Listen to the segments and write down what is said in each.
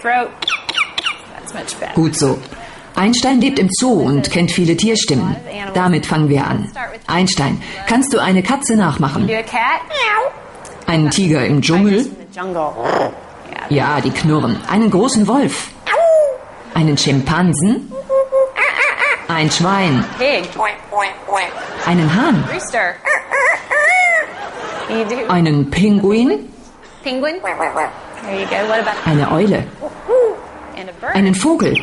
throat. That's much better. Gut so. Einstein lebt im Zoo und kennt viele Tierstimmen. Damit fangen wir an. Einstein, kannst du eine Katze nachmachen? Do a cat? Einen Tiger im Dschungel? In the jungle. Ja, die knurren. Einen großen Wolf? Einen Schimpansen? Ein Schwein? Pig. Einen Hahn? Rooster. You do Einen Pinguin? penguin? There you go. What about Eine Eule? and a bird? Einen Vogel?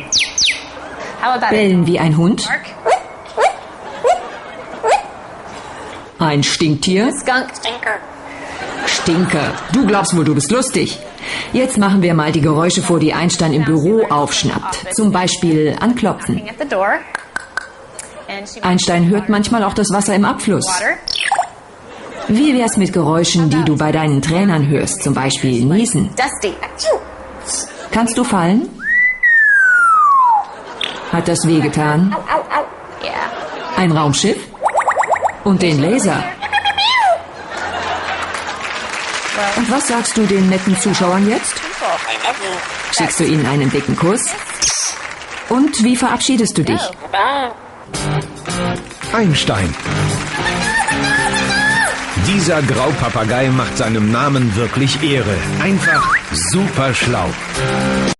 How about a Bellen wie ein Hund? shark? Ein Stinktier? Skunk. Stinker. Du glaubst wohl, du bist lustig. Jetzt machen wir mal die Geräusche vor, die Einstein im Büro aufschnappt. Zum Beispiel anklopfen. Knocking at the door. And she Einstein hört manchmal auch das Wasser im Abfluss. water. Wie wär's mit Geräuschen, die du bei deinen Trainern hörst? Zum Beispiel Niesen. Dusty. Kannst du fallen? Hat das wehgetan? Yeah. Ein Raumschiff? Und den Laser? Und was sagst du den netten Zuschauern jetzt? Schickst du ihnen einen dicken Kuss? Und wie verabschiedest du dich? Einstein. Dieser Graupapagei macht seinem Namen wirklich Ehre. Einfach super schlau.